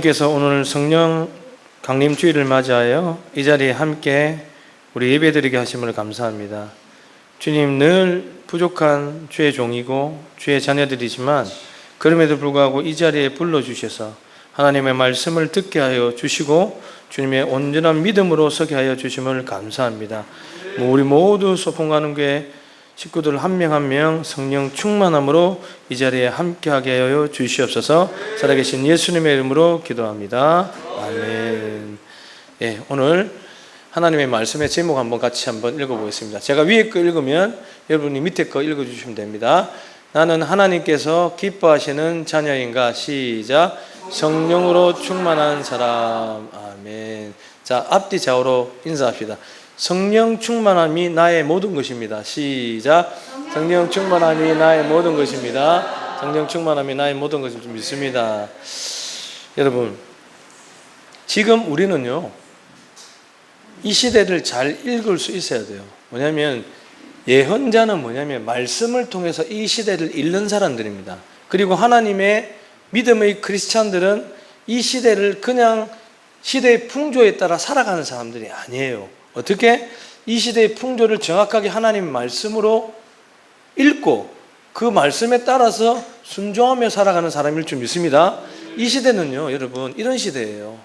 께서 오늘 성령 강림 주일을 맞이하여 이 자리에 함께 우리 예배드리게 하심을 감사합니다. 주님, 늘 부족한 주의 종이고 주의 자녀들이지만 그럼에도 불구하고 이 자리에 불러주셔서 하나님의 말씀을 듣게 하여 주시고 주님의 온전한 믿음으로 서게 하여 주심을 감사합니다. 우리 모두 소풍가는교회 식구들 한 명 한 명 성령 충만함으로 이 자리에 함께하게 하여 주시옵소서. 살아계신 예수님의 이름으로 기도합니다. 아멘. 예, 오늘 하나님의 말씀의 제목 한번 같이 한번 읽어보겠습니다. 제가 위에 거 읽으면 여러분이 밑에 거 읽어주시면 됩니다. 나는 하나님께서 기뻐하시는 자녀인가? 시작. 성령으로 충만한 사람. 아멘. 자, 앞뒤 좌우로 인사합시다. 성령 충만함이 나의 모든 것입니다. 시작. 성령 충만함이 나의 모든 것입니다. 성령 충만함이 나의 모든 것을 좀 믿습니다. 여러분, 지금 우리는요, 이 시대를 잘 읽을 수 있어야 돼요. 뭐냐면 예언자는 뭐냐면 말씀을 통해서 이 시대를 읽는 사람들입니다. 그리고 하나님의 믿음의 크리스찬들은 이 시대를 그냥 시대의 풍조에 따라 살아가는 사람들이 아니에요. 어떻게? 이 시대의 풍조를 정확하게 하나님의 말씀으로 읽고 그 말씀에 따라서 순종하며 살아가는 사람일 줄 믿습니다. 이 시대는요, 여러분, 이런 시대예요.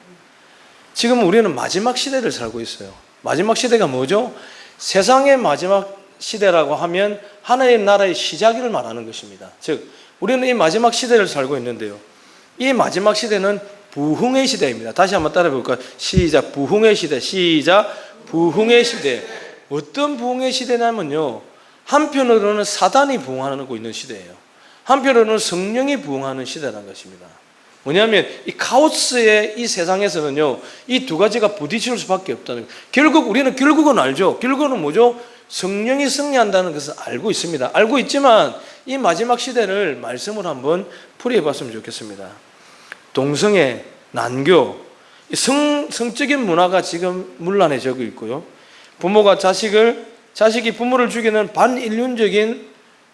지금 우리는 마지막 시대를 살고 있어요. 마지막 시대가 뭐죠? 세상의 마지막 시대라고 하면 하나님 나라의 시작을 말하는 것입니다. 즉, 우리는 이 마지막 시대를 살고 있는데요, 이 마지막 시대는 부흥의 시대입니다. 다시 한번 따라해 볼까요? 시작. 부흥의 시대. 시작. 부흥의 시대. 어떤 부흥의 시대냐면요, 한편으로는 사단이 부흥하고 있는 시대예요. 한편으로는 성령이 부흥하는 시대라는 것입니다. 뭐냐면 이 카오스의 이 세상에서는요, 이 두 가지가 부딪힐 수밖에 없다는 거예요. 우리는 결국은 알죠. 결국은 뭐죠? 성령이 승리한다는 것을 알고 있습니다. 알고 있지만 이 마지막 시대를 말씀으로 한번 풀이해 봤으면 좋겠습니다. 동성애, 난교, 성적인 문화가 지금 문란해지고 있고요. 부모가 자식이 부모를 죽이는 반인륜적인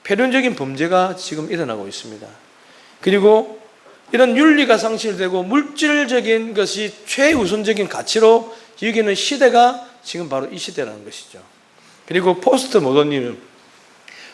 폐륜적인 범죄가 지금 일어나고 있습니다. 그리고 이런 윤리가 상실되고 물질적인 것이 최우선적인 가치로 여기는 시대가 지금 바로 이 시대라는 것이죠. 그리고 포스트 모더니즘,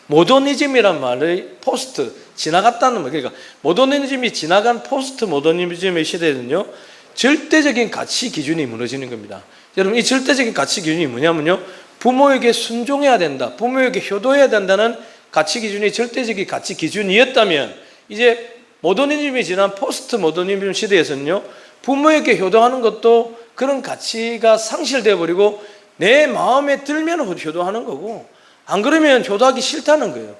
모더니즘이란 말의 포스트, 지나갔다는 말, 그러니까 모더니즘이 지나간 포스트 모더니즘의 시대는요, 절대적인 가치 기준이 무너지는 겁니다. 여러분, 이 절대적인 가치 기준이 뭐냐면요, 부모에게 순종해야 된다, 부모에게 효도해야 된다는 가치 기준이 절대적인 가치 기준이었다면, 이제 모더니즘이 지난 포스트 모더니즘 시대에서는요, 부모에게 효도하는 것도 그런 가치가 상실되어 버리고 내 마음에 들면 효도하는 거고, 안 그러면 효도하기 싫다는 거예요.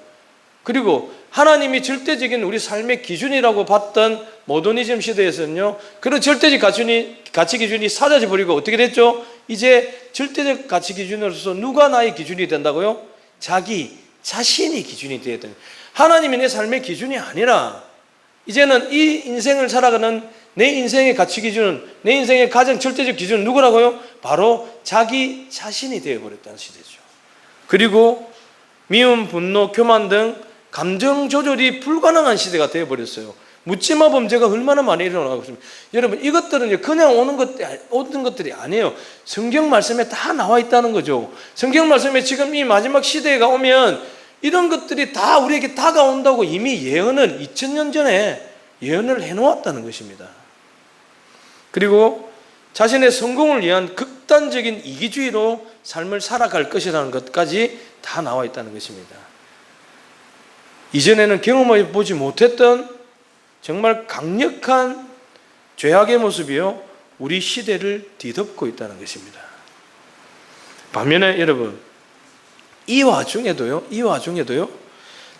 그리고 하나님이 절대적인 우리 삶의 기준이라고 봤던 모더니즘 시대에서는요, 그런 절대적 가치 기준이 사라져 버리고 어떻게 됐죠? 이제 절대적 가치 기준으로서 누가 나의 기준이 된다고요? 자기 자신이 기준이 되어야 돼요. 하나님이 내 삶의 기준이 아니라 이제는 이 인생을 살아가는 내 인생의 가치 기준은, 내 인생의 가장 절대적 기준은 누구라고요? 바로 자기 자신이 되어버렸다는 시대죠. 그리고 미움, 분노, 교만 등 감정 조절이 불가능한 시대가 되어버렸어요. 묻지마 범죄가 얼마나 많이 일어나고 있습니다. 여러분, 이것들은 그냥 오는 것들이 아니에요. 성경 말씀에 다 나와 있다는 거죠. 성경 말씀에 지금 이 마지막 시대가 오면 이런 것들이 다 우리에게 다가온다고 이미 예언을 2000년 전에 예언을 해놓았다는 것입니다. 그리고 자신의 성공을 위한 극단적인 이기주의로 삶을 살아갈 것이라는 것까지 다 나와 있다는 것입니다. 이전에는 경험해 보지 못했던 정말 강력한 죄악의 모습이요, 우리 시대를 뒤덮고 있다는 것입니다. 반면에 여러분, 이 와중에도요,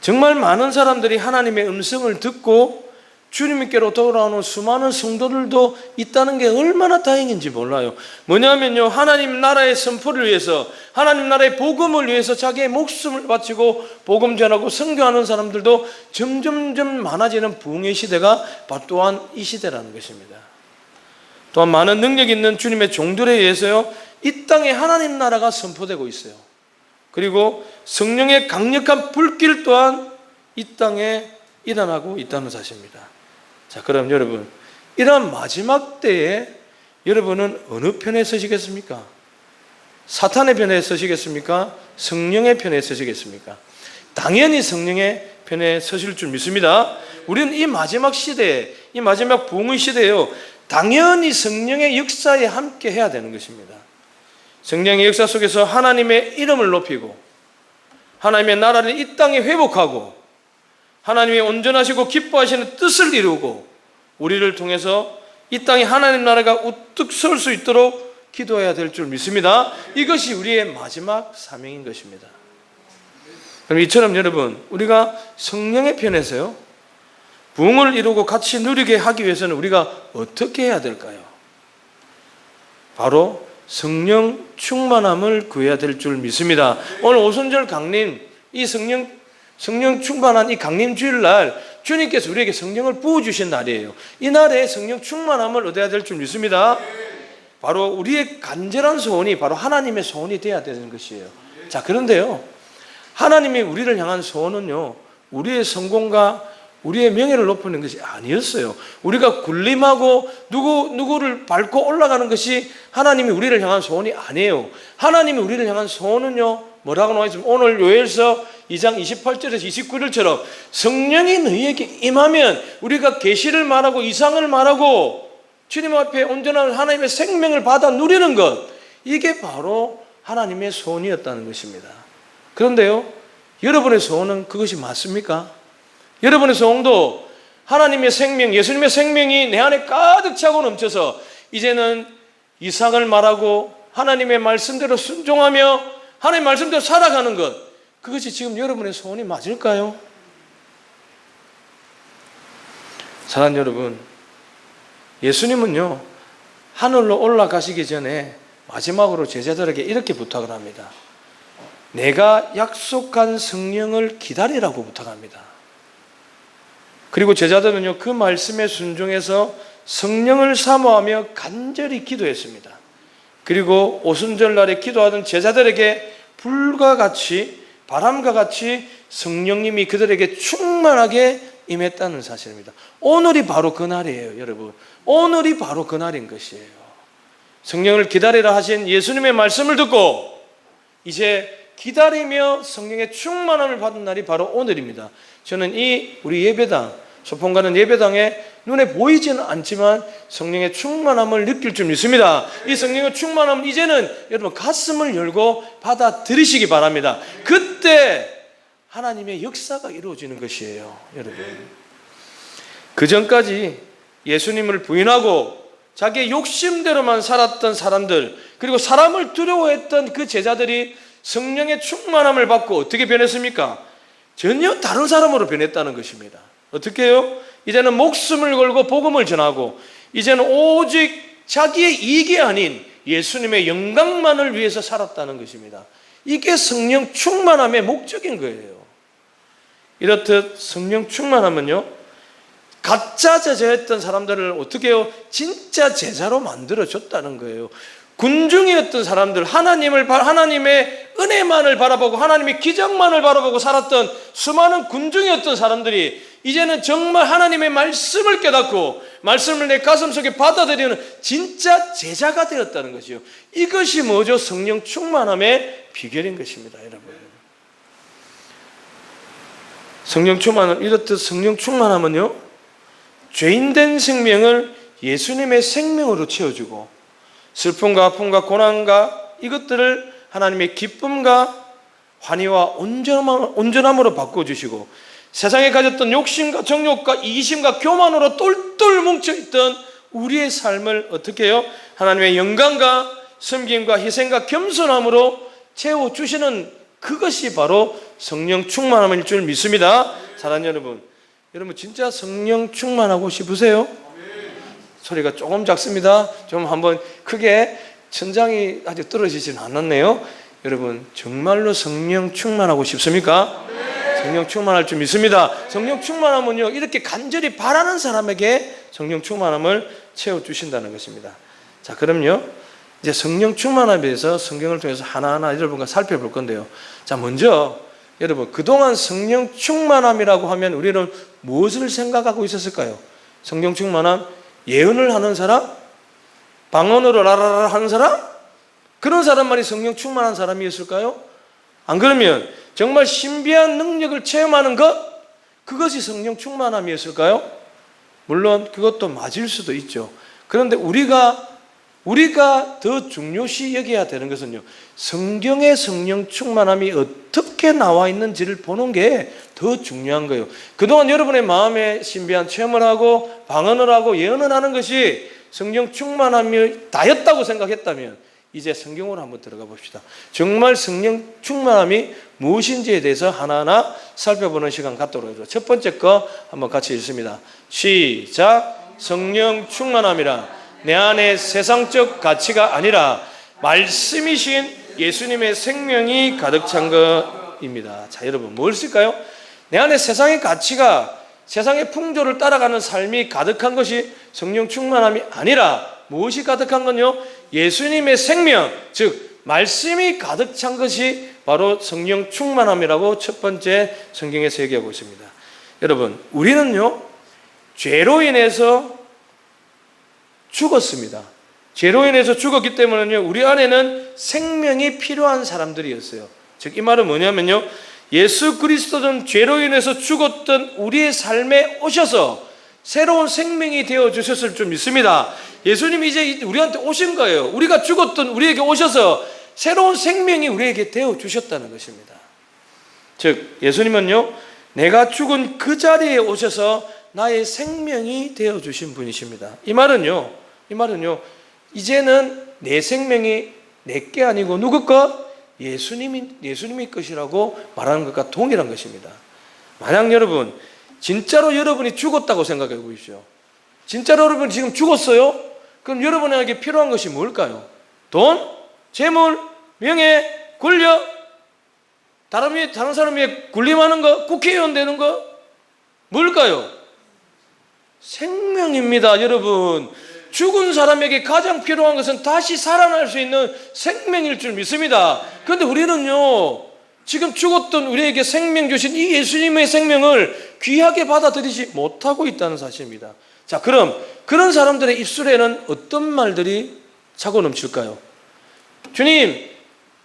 정말 많은 사람들이 하나님의 음성을 듣고 주님께로 돌아오는 수많은 성도들도 있다는 게 얼마나 다행인지 몰라요. 뭐냐면요, 하나님 나라의 선포를 위해서, 하나님 나라의 복음을 위해서 자기의 목숨을 바치고 복음 전하고 선교하는 사람들도 점점점 많아지는 부흥의 시대가 또한 이 시대라는 것입니다. 또한 많은 능력 있는 주님의 종들에 의해서요, 이 땅에 하나님 나라가 선포되고 있어요. 그리고 성령의 강력한 불길 또한 이 땅에 일어나고 있다는 사실입니다. 자, 그럼 여러분, 이러한 마지막 때에 여러분은 어느 편에 서시겠습니까? 사탄의 편에 서시겠습니까? 성령의 편에 서시겠습니까? 당연히 성령의 편에 서실 줄 믿습니다. 우리는 이 마지막 시대에, 이 마지막 부흥의 시대에요, 당연히 성령의 역사에 함께 해야 되는 것입니다. 성령의 역사 속에서 하나님의 이름을 높이고 하나님의 나라를 이 땅에 회복하고 하나님의 온전하시고 기뻐하시는 뜻을 이루고 우리를 통해서 이 땅에 하나님 나라가 우뚝 설 수 있도록 기도해야 될 줄 믿습니다. 이것이 우리의 마지막 사명인 것입니다. 그럼 이처럼 여러분, 우리가 성령의 편에서요, 부흥을 이루고 같이 누리게 하기 위해서는 우리가 어떻게 해야 될까요? 바로 성령 충만함을 구해야 될 줄 믿습니다. 오늘 오순절 강림, 이 성령 충만한 이 강림 주일날 주님께서 우리에게 성령을 부어주신 날이에요. 이 날에 성령 충만함을 얻어야 될 줄 믿습니다. 바로 우리의 간절한 소원이 바로 하나님의 소원이 되어야 되는 것이에요. 자, 그런데요, 하나님이 우리를 향한 소원은요, 우리의 성공과 우리의 명예를 높이는 것이 아니었어요. 우리가 군림하고 누구를 밟고 올라가는 것이 하나님이 우리를 향한 소원이 아니에요. 하나님이 우리를 향한 소원은요, 뭐라고 나와 있습니까? 오늘 요엘서 2장 28절에서 29절처럼 성령이 너희에게 임하면 우리가 계시를 말하고 이상을 말하고 주님 앞에 온전한 하나님의 생명을 받아 누리는 것, 이게 바로 하나님의 소원이었다는 것입니다. 그런데요, 여러분의 소원은 그것이 맞습니까? 여러분의 소원도 하나님의 생명, 예수님의 생명이 내 안에 가득 차고 넘쳐서 이제는 이상을 말하고 하나님의 말씀대로 순종하며 하나님의 말씀대로 살아가는 것, 그것이 지금 여러분의 소원이 맞을까요? 사랑하는 여러분, 예수님은요, 하늘로 올라가시기 전에 마지막으로 제자들에게 이렇게 부탁을 합니다. 내가 약속한 성령을 기다리라고 부탁합니다. 그리고 제자들은요, 그 말씀에 순종해서 성령을 사모하며 간절히 기도했습니다. 그리고 오순절 날에 기도하던 제자들에게 불과 같이, 바람과 같이 성령님이 그들에게 충만하게 임했다는 사실입니다. 오늘이 바로 그 날이에요, 여러분. 오늘이 바로 그 날인 것이에요. 성령을 기다리라 하신 예수님의 말씀을 듣고 이제 기다리며 성령의 충만함을 받은 날이 바로 오늘입니다. 저는 이 우리 예배당, 소풍 가는 예배당에 눈에 보이지는 않지만 성령의 충만함을 느낄 줄 믿습니다. 이 성령의 충만함을 이제는 여러분 가슴을 열고 받아들이시기 바랍니다. 그때 하나님의 역사가 이루어지는 것이에요, 여러분. 그 전까지 예수님을 부인하고 자기의 욕심대로만 살았던 사람들, 그리고 사람을 두려워했던 그 제자들이 성령의 충만함을 받고 어떻게 변했습니까? 전혀 다른 사람으로 변했다는 것입니다. 어떻게 해요? 이제는 목숨을 걸고 복음을 전하고 이제는 오직 자기의 이익이 아닌 예수님의 영광만을 위해서 살았다는 것입니다. 이게 성령 충만함의 목적인 거예요. 이렇듯 성령 충만함은요, 가짜 제자였던 사람들을 어떻게 해요? 진짜 제자로 만들어줬다는 거예요. 군중이었던 사람들, 하나님의 은혜만을 바라보고 하나님의 기적만을 바라보고 살았던 수많은 군중이었던 사람들이 이제는 정말 하나님의 말씀을 깨닫고 말씀을 내 가슴속에 받아들이는 진짜 제자가 되었다는 것이요. 이것이 뭐죠? 성령 충만함의 비결인 것입니다, 여러분. 이렇듯 성령 충만함은요, 죄인된 생명을 예수님의 생명으로 채워주고 슬픔과 아픔과 고난과 이것들을 하나님의 기쁨과 환희와 온전함으로 바꿔주시고 세상에 가졌던 욕심과 정욕과 이기심과 교만으로 똘똘 뭉쳐있던 우리의 삶을 어떻게 해요? 하나님의 영광과 섬김과 희생과 겸손함으로 채워주시는 그것이 바로 성령 충만함일 줄 믿습니다. 사랑하는 여러분 진짜 성령 충만하고 싶으세요? 소리가 조금 작습니다. 좀 한번 크게, 천장이 아직 떨어지지는 않았네요. 여러분 정말로 성령 충만하고 싶습니까? 성령 충만할 줄 믿습니다. 성령 충만함은요, 이렇게 간절히 바라는 사람에게 성령 충만함을 채워주신다는 것입니다. 자, 그럼요, 이제 성령 충만함에 대해서 성경을 통해서 하나하나 여러분과 살펴볼 건데요. 자, 먼저 여러분, 그동안 성령 충만함이라고 하면 우리는 무엇을 생각하고 있었을까요? 성령 충만함, 예언을 하는 사람? 방언으로 라라라 하는 사람? 그런 사람만이 성령 충만한 사람이었을까요? 안 그러면 정말 신비한 능력을 체험하는 것? 그것이 성령 충만함이었을까요? 물론 그것도 맞을 수도 있죠. 그런데 우리가 더 중요시 여겨야 되는 것은요, 성경의 성령 충만함이 어떻게 나와 있는지를 보는 게 더 중요한 거예요. 그동안 여러분의 마음에 신비한 체험을 하고 방언을 하고 예언을 하는 것이 성령 충만함이 다였다고 생각했다면 이제 성경으로 한번 들어가 봅시다. 정말 성령 충만함이 무엇인지에 대해서 하나하나 살펴보는 시간 갖도록 해요. 첫 번째 거 한번 같이 읽습니다. 시작. 성령 충만함이라 내 안에 세상적 가치가 아니라 말씀이신 예수님의 생명이 가득 찬 것입니다. 자, 여러분 뭘 쓸까요? 내 안에 세상의 가치가, 세상의 풍조를 따라가는 삶이 가득한 것이 성령 충만함이 아니라 무엇이 가득한 건요? 예수님의 생명, 즉 말씀이 가득 찬 것이 바로 성령 충만함이라고 첫 번째 성경에서 얘기하고 있습니다. 여러분, 우리는요, 죄로 인해서 죽었습니다. 죄로 인해서 죽었기 때문에요, 우리 안에는 생명이 필요한 사람들이었어요. 즉, 이 말은 뭐냐면요, 예수 그리스도는 죄로 인해서 죽었던 우리의 삶에 오셔서 새로운 생명이 되어 주셨을 줄 믿습니다. 예수님이 이제 우리한테 오신 거예요. 우리가 죽었던 우리에게 오셔서 새로운 생명이 우리에게 되어 주셨다는 것입니다. 즉, 예수님은요, 내가 죽은 그 자리에 오셔서 나의 생명이 되어 주신 분이십니다. 이 말은요, 이제는 내 생명이 내 게 아니고 누구 것? 예수님이 것이라고 말하는 것과 동일한 것입니다. 만약 여러분, 진짜로 여러분이 죽었다고 생각해 보십시오. 진짜로 여러분이 지금 죽었어요? 그럼 여러분에게 필요한 것이 뭘까요? 돈? 재물? 명예? 권력? 다른 사람 위에 군림하는 거? 국회의원 되는 거? 뭘까요? 생명입니다, 여러분. 죽은 사람에게 가장 필요한 것은 다시 살아날 수 있는 생명일 줄 믿습니다. 그런데 우리는요, 지금 죽었던 우리에게 생명 주신 이 예수님의 생명을 귀하게 받아들이지 못하고 있다는 사실입니다. 자, 그럼 그런 사람들의 입술에는 어떤 말들이 차고 넘칠까요? 주님,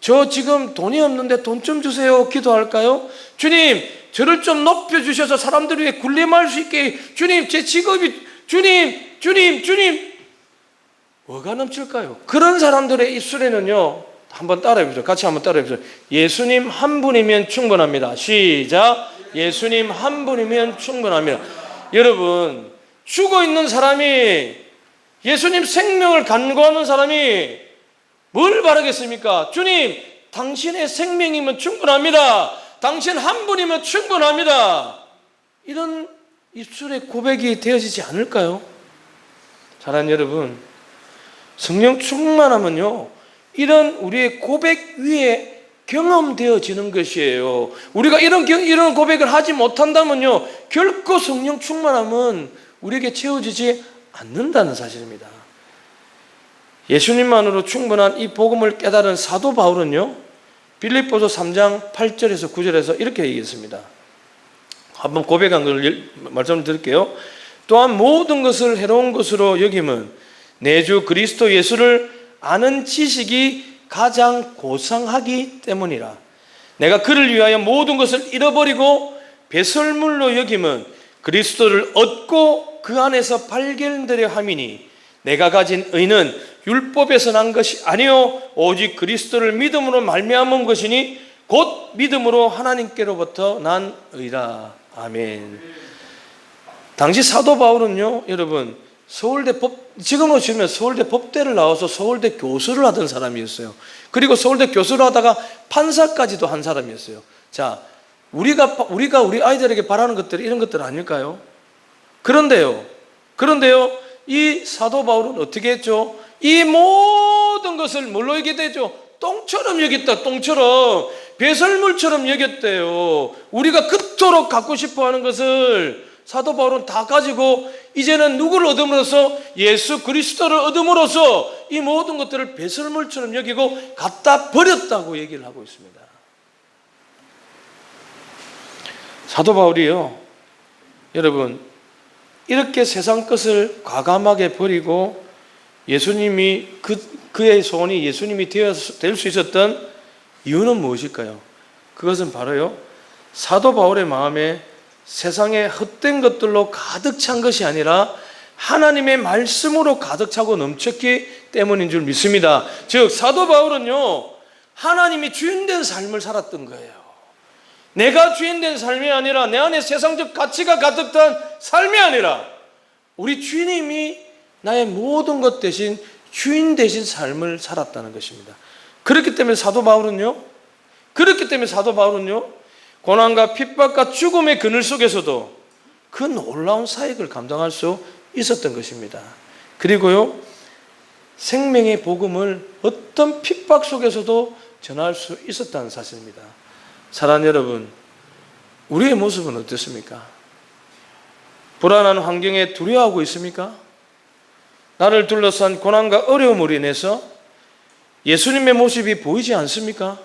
저 지금 돈이 없는데 돈 좀 주세요. 기도할까요? 주님, 저를 좀 높여주셔서 사람들 위해 군림할 수 있게, 주님, 제 직업이, 주님, 뭐가 넘칠까요? 그런 사람들의 입술에는요, 한번 따라해보죠. 같이 한번 따라해보죠. 예수님 한 분이면 충분합니다. 시작. 예수님 한 분이면 충분합니다. 여러분, 죽어있는 사람이, 예수님 생명을 간구하는 사람이 뭘 바라겠습니까? 주님, 당신의 생명이면 충분합니다. 당신 한 분이면 충분합니다. 이런 입술의 고백이 되어지지 않을까요? 사랑하는 여러분, 성령 충만하면요, 이런 우리의 고백 위에 경험되어지는 것이에요. 우리가 이런 고백을 하지 못한다면요, 결코 성령 충만함은 우리에게 채워지지 않는다는 사실입니다. 예수님만으로 충분한 이 복음을 깨달은 사도 바울은요, 빌립보서 3장 8절에서 9절에서 이렇게 얘기했습니다. 한번 고백한 걸 말씀드릴게요. 또한 모든 것을 해로운 것으로 여김은 내 주 그리스도 예수를 아는 지식이 가장 고상하기 때문이라. 내가 그를 위하여 모든 것을 잃어버리고 배설물로 여김은 그리스도를 얻고 그 안에서 발견되려 함이니 내가 가진 의는 율법에서 난 것이 아니요 오직 그리스도를 믿음으로 말미암은 것이니 곧 믿음으로 하나님께로부터 난 의라. 아멘. 당시 사도 바울은요, 여러분, 지금으로 치면 서울대 법대를 나와서 서울대 교수를 하던 사람이었어요. 그리고 서울대 교수를 하다가 판사까지도 한 사람이었어요. 자, 우리가 우리 아이들에게 바라는 것들이 이런 것들 아닐까요? 그런데요, 이 사도 바울은 어떻게 했죠? 이 모든 것을 뭘로 여기게 되죠? 똥처럼 여겼다. 똥처럼, 배설물처럼 여겼대요. 우리가 그토록 갖고 싶어 하는 것을 사도 바울은 다 가지고 이제는 누구를 얻음으로써? 예수 그리스도를 얻음으로써 이 모든 것들을 배설물처럼 여기고 갖다 버렸다고 얘기를 하고 있습니다. 사도 바울이요, 여러분, 이렇게 세상 것을 과감하게 버리고 예수님이 그의 소원이 예수님이 될 수 있었던 이유는 무엇일까요? 그것은 바로요, 사도 바울의 마음에 세상의 헛된 것들로 가득 찬 것이 아니라 하나님의 말씀으로 가득 차고 넘쳤기 때문인 줄 믿습니다. 즉 사도 바울은요, 하나님이 주인된 삶을 살았던 거예요. 내가 주인된 삶이 아니라, 내 안에 세상적 가치가 가득 찬 삶이 아니라 우리 주님이 나의 모든 것 대신 주인 되신 삶을 살았다는 것입니다. 그렇기 때문에 사도 바울은요, 고난과 핍박과 죽음의 그늘 속에서도 그 놀라운 사역을 감당할 수 있었던 것입니다. 그리고요, 생명의 복음을 어떤 핍박 속에서도 전할 수 있었다는 사실입니다. 사랑하는 여러분, 우리의 모습은 어떻습니까? 불안한 환경에 두려워하고 있습니까? 나를 둘러싼 고난과 어려움으로 인해서 예수님의 모습이 보이지 않습니까?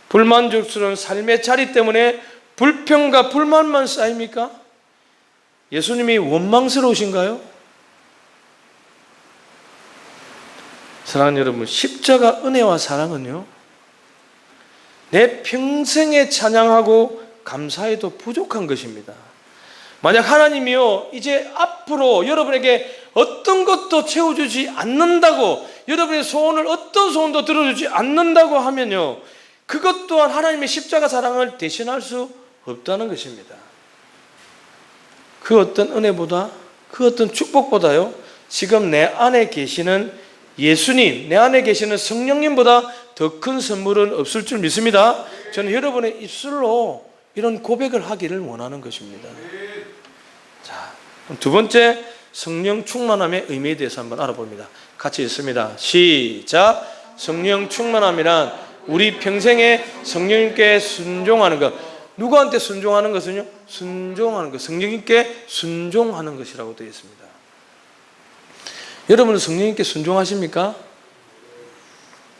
불만족스러운 삶의 자리 때문에 불평과 불만만 쌓입니까? 예수님이 원망스러우신가요? 사랑하는 여러분, 십자가 은혜와 사랑은요, 내 평생에 찬양하고 감사해도 부족한 것입니다. 만약 하나님이요, 이제 앞으로 여러분에게 어떤 것도 채워주지 않는다고, 여러분의 소원을 어떤 소원도 들어주지 않는다고 하면요, 그것 또한 하나님의 십자가 사랑을 대신할 수 없다는 것입니다. 그 어떤 은혜보다, 그 어떤 축복보다요, 지금 내 안에 계시는 예수님, 내 안에 계시는 성령님보다 더 큰 선물은 없을 줄 믿습니다. 저는 여러분의 입술로 이런 고백을 하기를 원하는 것입니다. 자, 두 번째, 성령 충만함의 의미에 대해서 한번 알아봅니다. 같이 읽습니다. 시작. 성령 충만함이란 우리 평생에 성령님께 순종하는 것. 누구한테 순종하는 것은요? 순종하는 것. 성령님께 순종하는 것이라고 되어 있습니다. 여러분은 성령님께 순종하십니까?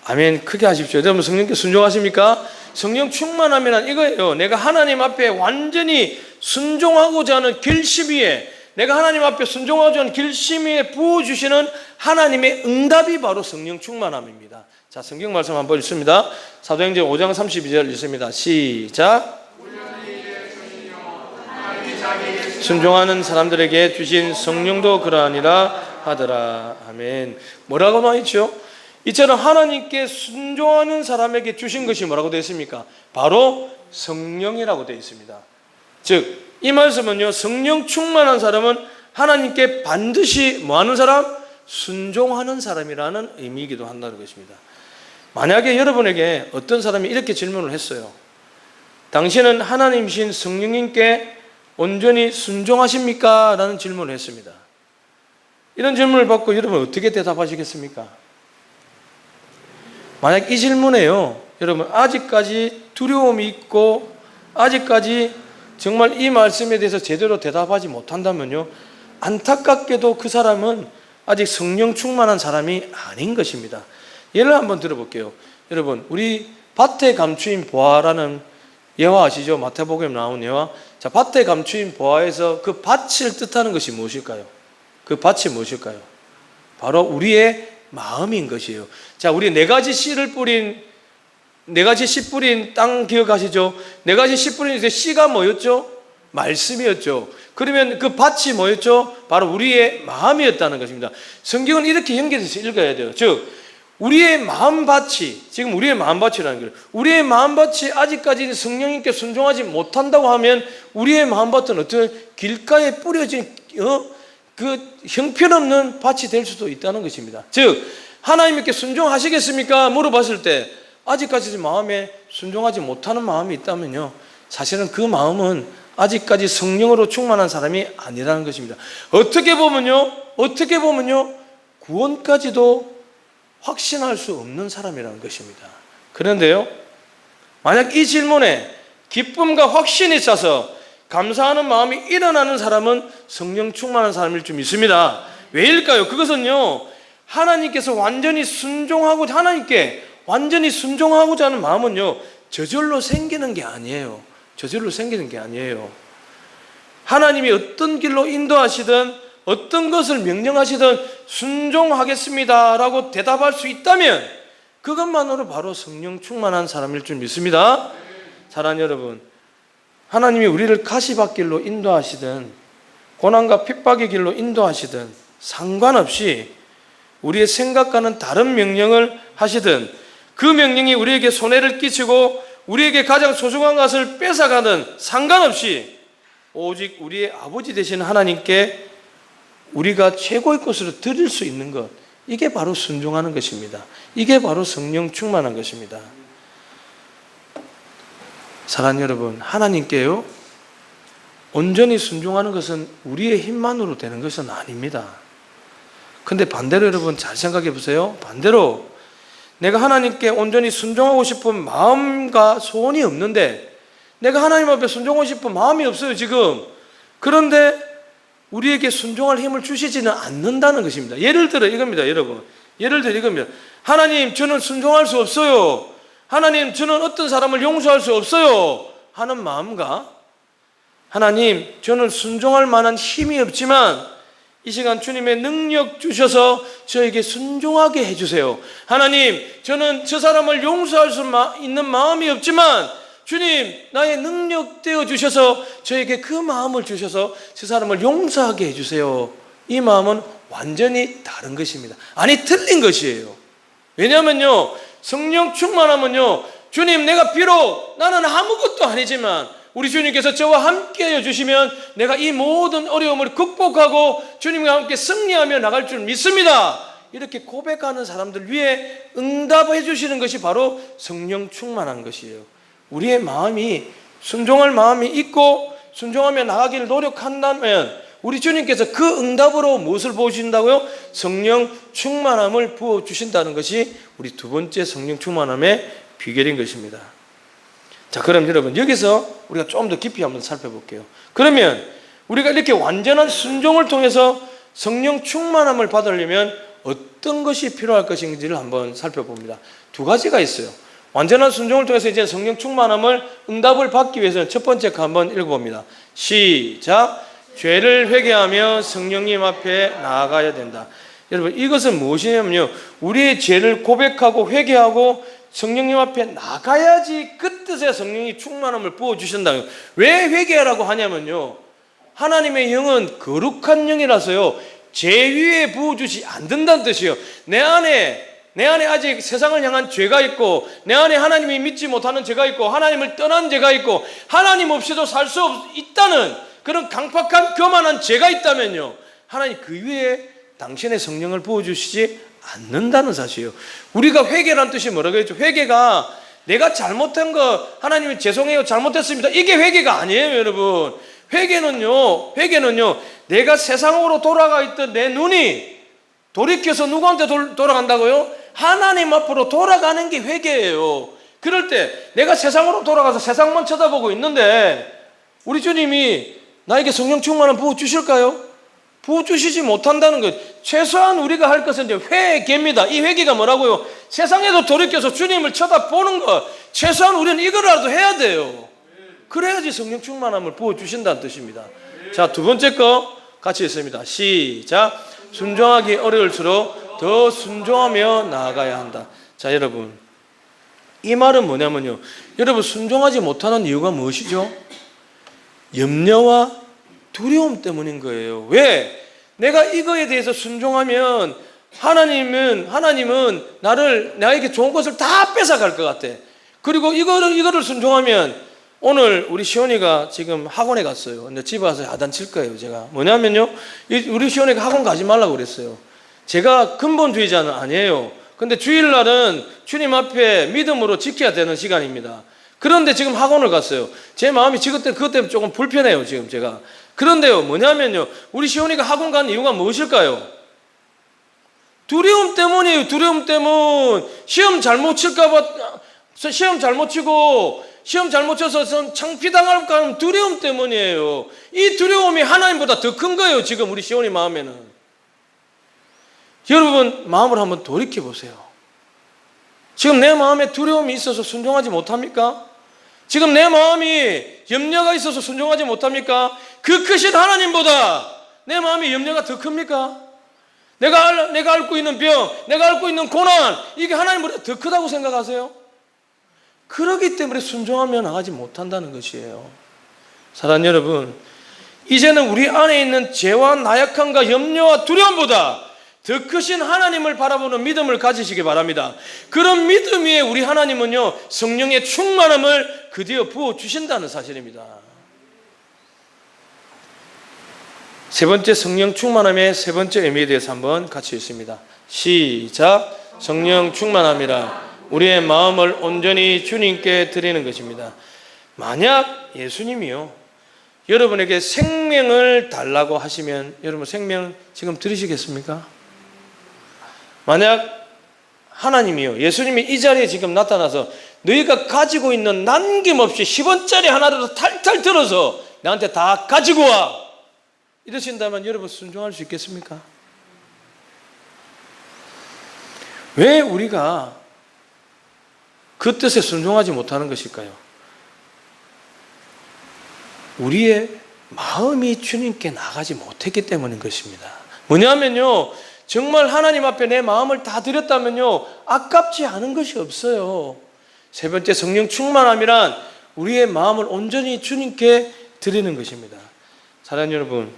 아멘. 크게 하십시오. 여러분 성령님께 순종하십니까? 성령 충만함이란 이거예요. 내가 하나님 앞에 완전히 순종하고자 하는 결심 위에, 내가 하나님 앞에 순종하고자 하는 결심 위에 부어주시는 하나님의 응답이 바로 성령 충만함입니다. 자, 성경 말씀 한번 읽습니다. 사도행전 5장 32절 읽습니다. 시작. 순종하는 사람들에게 주신 성령도 그러하니라 하더라. 아멘. 뭐라고 나와 있죠? 이처럼 하나님께 순종하는 사람에게 주신 것이 뭐라고 되어 있습니까? 바로 성령이라고 되어 있습니다. 즉, 이 말씀은요, 성령 충만한 사람은 하나님께 반드시 뭐하는 사람? 순종하는 사람이라는 의미이기도 한다는 것입니다. 만약에 여러분에게 어떤 사람이 이렇게 질문을 했어요. 당신은 하나님이신 성령님께 온전히 순종하십니까? 라는 질문을 했습니다. 이런 질문을 받고 여러분 어떻게 대답하시겠습니까? 만약 이 질문에요, 여러분 아직까지 두려움이 있고 아직까지 정말 이 말씀에 대해서 제대로 대답하지 못한다면요, 안타깝게도 그 사람은 아직 성령 충만한 사람이 아닌 것입니다. 예를 한번 들어볼게요. 여러분, 우리 밭에 감추인 보아라는 예화 아시죠? 마태복음에 나온 예화. 자, 밭에 감추인 보아에서 그 밭을 뜻하는 것이 무엇일까요? 그 밭이 무엇일까요? 바로 우리의 마음인 것이에요. 자, 우리 네 가지 씨 뿌린 땅 기억하시죠? 네 가지 씨 뿌린 씨가 뭐였죠? 말씀이었죠. 그러면 그 밭이 뭐였죠? 바로 우리의 마음이었다는 것입니다. 성경은 이렇게 연결해서 읽어야 돼요. 즉, 우리의 마음밭이, 지금 우리의 마음밭이라는 거예요. 우리의 마음밭이 아직까지 성령님께 순종하지 못한다고 하면 우리의 마음밭은 어떤 길가에 뿌려진 그 형편없는 밭이 될 수도 있다는 것입니다. 즉, 하나님께 순종하시겠습니까? 물어봤을 때 아직까지 마음에 순종하지 못하는 마음이 있다면요, 사실은 그 마음은 아직까지 성령으로 충만한 사람이 아니라는 것입니다. 어떻게 보면요, 구원까지도 확신할 수 없는 사람이라는 것입니다. 그런데요, 만약 이 질문에 기쁨과 확신이 있어서 감사하는 마음이 일어나는 사람은 성령 충만한 사람일 줄 믿습니다. 왜일까요? 그것은요, 하나님께서 완전히 순종하고자 하는 마음은요, 저절로 생기는 게 아니에요. 하나님이 어떤 길로 인도하시든 어떤 것을 명령하시든 순종하겠습니다 라고 대답할 수 있다면 그것만으로 바로 성령 충만한 사람일 줄 믿습니다. 사랑하는 여러분, 하나님이 우리를 가시밭길로 인도하시든 고난과 핍박의 길로 인도하시든 상관없이 우리의 생각과는 다른 명령을 하시든 그 명령이 우리에게 손해를 끼치고 우리에게 가장 소중한 것을 뺏어가든 상관없이 오직 우리의 아버지 되신 하나님께 우리가 최고의 것으로 드릴 수 있는 것, 이게 바로 순종하는 것입니다. 이게 바로 성령 충만한 것입니다. 사랑하는 여러분, 하나님께요 온전히 순종하는 것은 우리의 힘만으로 되는 것은 아닙니다. 근데 반대로 여러분 잘 생각해 보세요. 반대로 내가 하나님께 온전히 순종하고 싶은 마음과 소원이 없는데, 내가 하나님 앞에 순종하고 싶은 마음이 없어요 지금. 그런데 우리에게 순종할 힘을 주시지는 않는다는 것입니다. 예를 들어 이겁니다 여러분. 예를 들어 이겁니다. 하나님, 저는 순종할 수 없어요. 하나님, 저는 어떤 사람을 용서할 수 없어요 하는 마음과, 하나님, 저는 순종할 만한 힘이 없지만 이 시간 주님의 능력 주셔서 저에게 순종하게 해주세요. 하나님, 저는 저 사람을 용서할 수 있는 마음이 없지만 주님, 나의 능력 되어 주셔서 저에게 그 마음을 주셔서 저 사람을 용서하게 해주세요. 이 마음은 완전히 다른 것입니다. 아니, 틀린 것이에요. 왜냐하면요, 성령 충만하면요, 주님, 내가 비록 나는 아무것도 아니지만 우리 주님께서 저와 함께 해주시면 내가 이 모든 어려움을 극복하고 주님과 함께 승리하며 나갈 줄 믿습니다. 이렇게 고백하는 사람들 위해 응답해 주시는 것이 바로 성령 충만한 것이에요. 우리의 마음이 순종할 마음이 있고 순종하며 나가기를 노력한다면 우리 주님께서 그 응답으로 무엇을 부어주신다고요? 성령 충만함을 부어주신다는 것이 우리 두 번째 성령 충만함의 비결인 것입니다. 자, 그럼 여러분 여기서 우리가 좀 더 깊이 한번 살펴볼게요. 그러면 우리가 이렇게 완전한 순종을 통해서 성령 충만함을 받으려면 어떤 것이 필요할 것인지를 한번 살펴봅니다. 두 가지가 있어요. 완전한 순종을 통해서 이제 성령 충만함을 응답을 받기 위해서는 첫 번째 거 한번 읽어봅니다. 시작. 죄를 회개하며 성령님 앞에 나아가야 된다. 여러분, 이것은 무엇이냐면요, 우리의 죄를 고백하고 회개하고 성령님 앞에 나가야지 그 뜻의 성령이 충만함을 부어주신다. 왜 회개하라고 하냐면요, 하나님의 영은 거룩한 영이라서요 죄 위에 부어주지 않는다는 뜻이에요. 내 안에 아직 세상을 향한 죄가 있고, 내 안에 하나님이 믿지 못하는 죄가 있고, 하나님을 떠난 죄가 있고, 하나님 없이도 살 수 있다는 그런 강팍한 교만한 죄가 있다면요, 하나님 그 위에 당신의 성령을 부어주시지 않는다는 사실이에요. 우리가 회개란 뜻이 뭐라고 했죠? 회개가 내가 잘못한 거, 하나님이 죄송해요, 잘못했습니다, 이게 회개가 아니에요 여러분. 회개는요 내가 세상으로 돌아가 있던 내 눈이 돌이켜서 누구한테 돌아간다고요? 하나님 앞으로 돌아가는 게 회개예요. 그럴 때 내가 세상으로 돌아가서 세상만 쳐다보고 있는데 우리 주님이 나에게 성령 충만함 부어주실까요? 부어주시지 못한다는 것. 최소한 우리가 할 것은 이제 회개입니다. 이 회개가 뭐라고요? 세상에도 돌이켜서 주님을 쳐다보는 것. 최소한 우리는 이거라도 해야 돼요. 그래야지 성령 충만함을 부어주신다는 뜻입니다. 자, 두 번째 거 같이 있습니다. 시작. 순종하기 어려울수록 더 순종하며 나아가야 한다. 자, 여러분, 이 말은 뭐냐면요, 여러분 순종하지 못하는 이유가 무엇이죠? 염려와 두려움 때문인 거예요. 왜? 내가 이거에 대해서 순종하면 하나님은 나에게 좋은 것을 다 뺏어갈 것 같아. 그리고 이거를 순종하면, 오늘 우리 시온이가 지금 학원에 갔어요. 근데 집에 와서 야단칠 거예요. 제가 뭐냐면요, 우리 시온이가 학원 가지 말라고 그랬어요. 제가 근본주의자는 아니에요. 근데 주일날은 주님 앞에 믿음으로 지켜야 되는 시간입니다. 그런데 지금 학원을 갔어요. 제 마음이 그것 때문에 조금 불편해요 지금 제가. 그런데요, 뭐냐면요, 우리 시온이가 학원 간 이유가 무엇일까요? 두려움 때문이에요. 두려움 때문. 시험 잘못 칠까봐, 시험 잘못 치고 시험 잘못 쳐서 창피당할까 하는 두려움 때문이에요. 이 두려움이 하나님보다 더 큰 거예요 지금 우리 시온이 마음에는. 여러분 마음을 한번 돌이켜 보세요. 지금 내 마음에 두려움이 있어서 순종하지 못합니까? 지금 내 마음이 염려가 있어서 순종하지 못합니까? 그 크신 하나님보다 내 마음의 염려가 더 큽니까? 내가 앓고 있는 병, 내가 앓고 있는 고난, 이게 하나님보다 더 크다고 생각하세요? 그렇기 때문에 순종하며 나가지 못한다는 것이에요. 사랑하는 여러분, 이제는 우리 안에 있는 죄와 나약함과 염려와 두려움보다 더 크신 하나님을 바라보는 믿음을 가지시기 바랍니다. 그런 믿음 위에 우리 하나님은요, 성령의 충만함을 그대로 부어주신다는 사실입니다. 세 번째, 성령 충만함의 세 번째 의미에 대해서 한번 같이 읽습니다. 시작. 성령 충만함이라 우리의 마음을 온전히 주님께 드리는 것입니다. 만약 예수님이요, 여러분에게 생명을 달라고 하시면 여러분 생명 지금 들으시겠습니까? 만약 하나님이요, 예수님이 이 자리에 지금 나타나서 너희가 가지고 있는 남김없이 10원짜리 하나라도 탈탈 들어서 나한테 다 가지고 와, 이러신다면 여러분 순종할 수 있겠습니까? 왜 우리가 그 뜻에 순종하지 못하는 것일까요? 우리의 마음이 주님께 나가지 못했기 때문인 것입니다. 뭐냐면요, 정말 하나님 앞에 내 마음을 다 드렸다면요, 아깝지 않은 것이 없어요. 세 번째, 성령 충만함이란 우리의 마음을 온전히 주님께 드리는 것입니다. 사랑하는 여러분,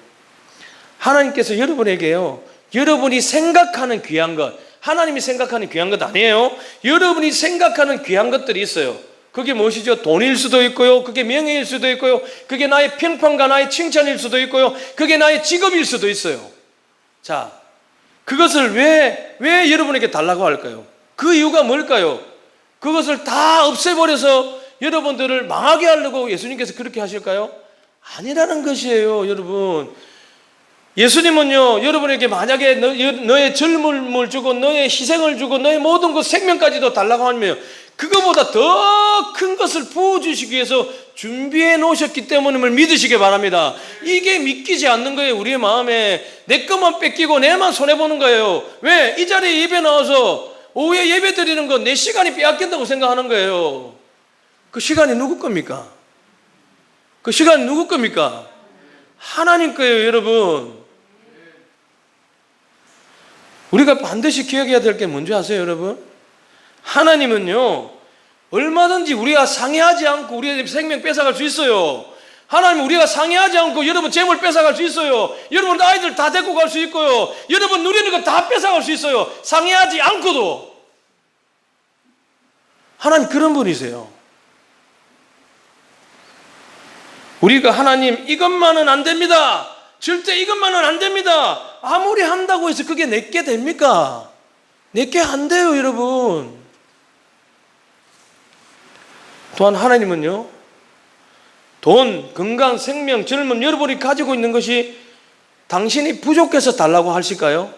하나님께서 여러분에게요, 여러분이 생각하는 귀한 것, 하나님이 생각하는 귀한 것 아니에요. 여러분이 생각하는 귀한 것들이 있어요. 그게 무엇이죠? 돈일 수도 있고요, 그게 명예일 수도 있고요, 그게 나의 평판과 나의 칭찬일 수도 있고요, 그게 나의 직업일 수도 있어요. 자, 그것을 왜 여러분에게 달라고 할까요? 그 이유가 뭘까요? 그것을 다 없애버려서 여러분들을 망하게 하려고 예수님께서 그렇게 하실까요? 아니라는 것이에요. 여러분, 예수님은요, 여러분에게 만약에 너의 젊음을 주고 너의 희생을 주고 너의 모든 것, 생명까지도 달라고 하면 그거보다 더 큰 것을 부어주시기 위해서 준비해 놓으셨기 때문임을 믿으시기 바랍니다. 이게 믿기지 않는 거예요. 우리의 마음에 내 것만 뺏기고 내만 손해보는 거예요. 왜? 이 자리에 예배 나와서 오후에 예배 드리는 거 내 시간이 빼앗긴다고 생각하는 거예요. 그 시간이 누구 겁니까? 그 시간이 누구 겁니까? 하나님 거예요, 여러분. 우리가 반드시 기억해야 될 게 뭔지 아세요, 여러분? 하나님은요, 얼마든지 우리가 상해하지 않고 우리의 생명 뺏어갈 수 있어요. 하나님은 우리가 상해하지 않고 여러분 재물 뺏어갈 수 있어요. 여러분 아이들 다 데리고 갈 수 있고요, 여러분 누리는 거 다 뺏어갈 수 있어요. 상해하지 않고도. 하나님 그런 분이세요. 우리가 하나님 이것만은 안 됩니다, 절대 이것만은 안 됩니다, 아무리 한다고 해서 그게 내게 됩니까? 내게 안 돼요, 여러분. 또한 하나님은요, 돈, 건강, 생명, 젊음, 여러분이 가지고 있는 것이 당신이 부족해서 달라고 하실까요?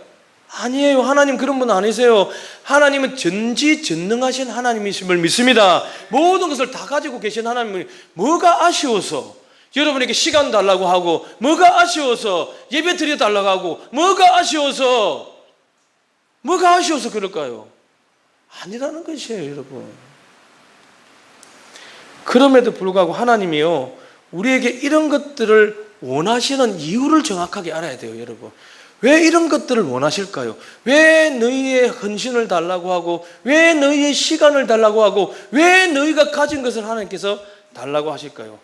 아니에요. 하나님 그런 분 아니세요. 하나님은 전지전능하신 하나님이심을 믿습니다. 모든 것을 다 가지고 계신 하나님이 뭐가 아쉬워서 여러분에게 시간 달라고 하고, 뭐가 아쉬워서 예배 드려 달라고 하고, 뭐가 아쉬워서 그럴까요? 아니라는 것이에요, 여러분. 그럼에도 불구하고 하나님이요, 우리에게 이런 것들을 원하시는 이유를 정확하게 알아야 돼요, 여러분. 왜 이런 것들을 원하실까요? 왜 너희의 헌신을 달라고 하고, 왜 너희의 시간을 달라고 하고, 왜 너희가 가진 것을 하나님께서 달라고 하실까요?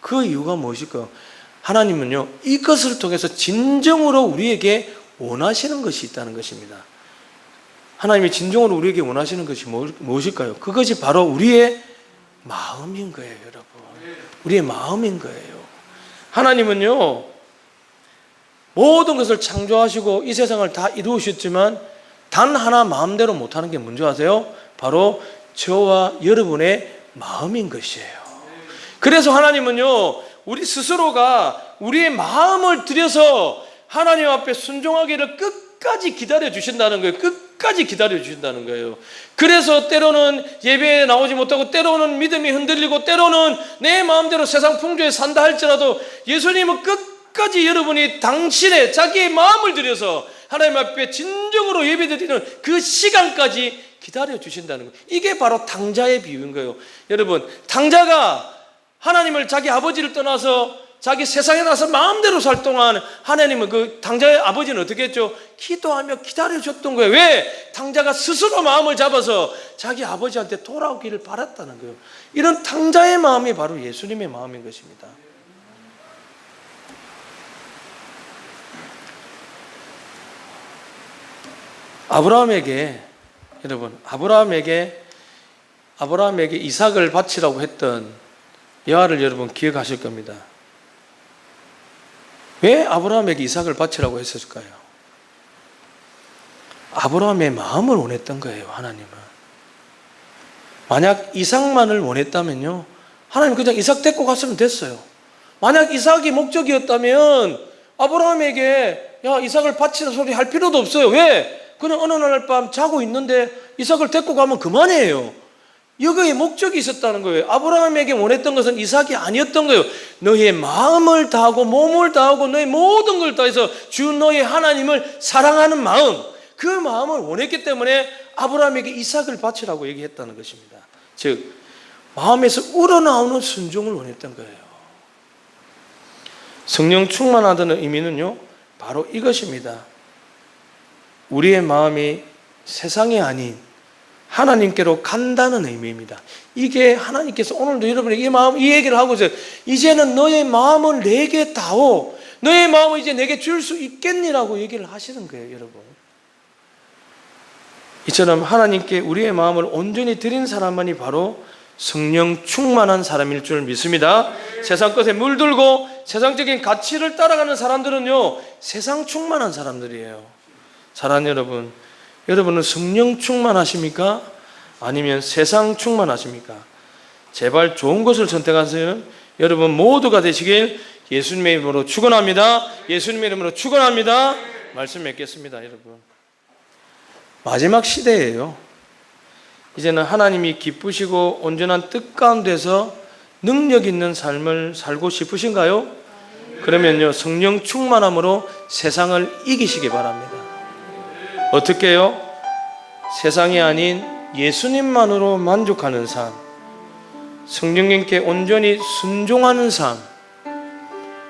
그 이유가 무엇일까요? 하나님은요, 이것을 통해서 진정으로 우리에게 원하시는 것이 있다는 것입니다. 하나님이 진정으로 우리에게 원하시는 것이 무엇일까요? 그것이 바로 우리의 마음인 거예요, 여러분. 우리의 마음인 거예요. 하나님은요, 모든 것을 창조하시고 이 세상을 다 이루셨지만 단 하나 마음대로 못하는 게 뭔지 아세요? 바로 저와 여러분의 마음인 것이에요. 그래서 하나님은요, 우리 스스로가 우리의 마음을 들여서 하나님 앞에 순종하기를 끝까지 기다려 주신다는 거예요. 끝까지 기다려 주신다는 거예요. 그래서 때로는 예배에 나오지 못하고, 때로는 믿음이 흔들리고, 때로는 내 마음대로 세상 풍조에 산다 할지라도 예수님은 끝까지 여러분이 당신의 자기의 마음을 들여서 하나님 앞에 진정으로 예배드리는 그 시간까지 기다려 주신다는 거예요. 이게 바로 탕자의 비유인 거예요. 여러분, 탕자가 하나님을, 자기 아버지를 떠나서 자기 세상에 나서 마음대로 살 동안 하나님은 그 탕자의 아버지는 어떻게 했죠? 기도하며 기다려줬던 거예요. 왜? 탕자가 스스로 마음을 잡아서 자기 아버지한테 돌아오기를 바랐다는 거예요. 이런 탕자의 마음이 바로 예수님의 마음인 것입니다. 아브라함에게 이삭을 바치라고 했던 여하를 여러분 기억하실 겁니다. 왜 아브라함에게 이삭을 바치라고 했을까요? 아브라함의 마음을 원했던 거예요, 하나님은. 만약 이삭만을 원했다면요, 하나님 그냥 이삭 데리고 갔으면 됐어요. 만약 이삭이 목적이었다면 아브라함에게 야, 이삭을 바치라 소리 할 필요도 없어요. 왜? 그냥 어느 날 밤 자고 있는데 이삭을 데리고 가면 그만이에요. 여기에 목적이 있었다는 거예요. 아브라함에게 원했던 것은 이삭이 아니었던 거예요. 너의 마음을 다하고 몸을 다하고 너의 모든 걸 다해서 주 너의 하나님을 사랑하는 마음, 그 마음을 원했기 때문에 아브라함에게 이삭을 바치라고 얘기했다는 것입니다. 즉 마음에서 우러나오는 순종을 원했던 거예요. 성령 충만하다는 의미는요, 바로 이것입니다. 우리의 마음이 세상이 아닌 하나님께로 간다는 의미입니다. 이게 하나님께서 오늘도 여러분에게 이 얘기를 하고 있어요. 이제는 너의 마음을 내게 다오. 너의 마음을 이제 내게 줄 수 있겠니라고 얘기를 하시는 거예요, 여러분. 이처럼 하나님께 우리의 마음을 온전히 드린 사람만이 바로 성령 충만한 사람일 줄 믿습니다. 세상 것에 물들고 세상적인 가치를 따라가는 사람들은요, 세상 충만한 사람들이에요. 사랑하는 여러분, 여러분은 성령 충만하십니까? 아니면 세상 충만하십니까? 제발 좋은 것을 선택하세요. 여러분 모두가 되시길 예수님의 이름으로 축원합니다. 예수님의 이름으로 축원합니다. 말씀 맺겠습니다, 여러분. 마지막 시대예요. 이제는 하나님이 기쁘시고 온전한 뜻 가운데서 능력 있는 삶을 살고 싶으신가요? 그러면요, 성령 충만함으로 세상을 이기시기 바랍니다. 어떻게 해요? 세상이 아닌 예수님만으로 만족하는 삶, 성령님께 온전히 순종하는 삶,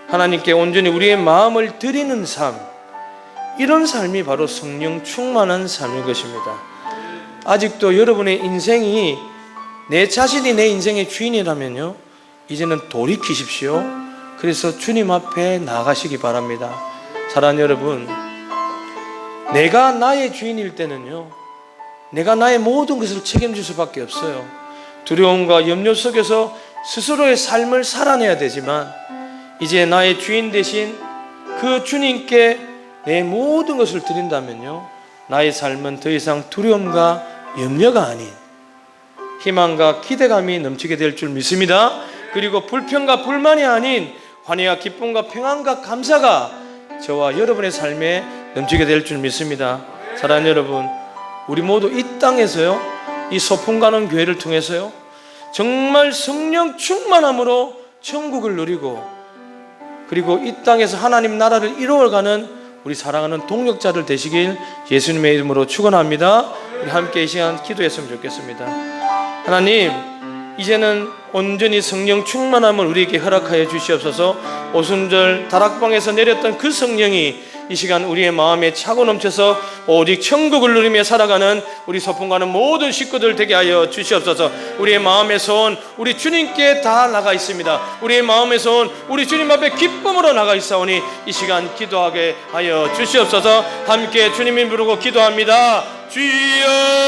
하나님께 온전히 우리의 마음을 드리는 삶, 이런 삶이 바로 성령 충만한 삶인 것입니다. 아직도 여러분의 인생이 내 자신이 내 인생의 주인이라면요, 이제는 돌이키십시오. 그래서 주님 앞에 나가시기 바랍니다. 사랑하는 여러분, 내가 나의 주인일 때는요, 내가 나의 모든 것을 책임질 수밖에 없어요. 두려움과 염려 속에서 스스로의 삶을 살아내야 되지만, 이제 나의 주인 대신 그 주님께 내 모든 것을 드린다면요, 나의 삶은 더 이상 두려움과 염려가 아닌 희망과 기대감이 넘치게 될 줄 믿습니다. 그리고 불평과 불만이 아닌 환희와 기쁨과 평안과 감사가 저와 여러분의 삶에 넘치게 될 줄 믿습니다. 사랑하는 여러분, 우리 모두 이 땅에서요, 이 소풍 가는 교회를 통해서요, 정말 성령 충만함으로 천국을 누리고, 그리고 이 땅에서 하나님 나라를 이루어가는 우리 사랑하는 동력자들 되시길 예수님의 이름으로 축원합니다. 우리 함께 이 시간 기도했으면 좋겠습니다. 하나님, 이제는 온전히 성령 충만함을 우리에게 허락하여 주시옵소서. 오순절 다락방에서 내렸던 그 성령이 이 시간 우리의 마음에 차고 넘쳐서 오직 천국을 누리며 살아가는 우리 소풍가는 모든 식구들 되게 하여 주시옵소서. 우리의 마음의 소원 우리 주님께 다 나가 있습니다. 우리의 마음의 소원 우리 주님 앞에 기쁨으로 나가 있사오니 이 시간 기도하게 하여 주시옵소서. 함께 주님을 부르고 기도합니다. 주여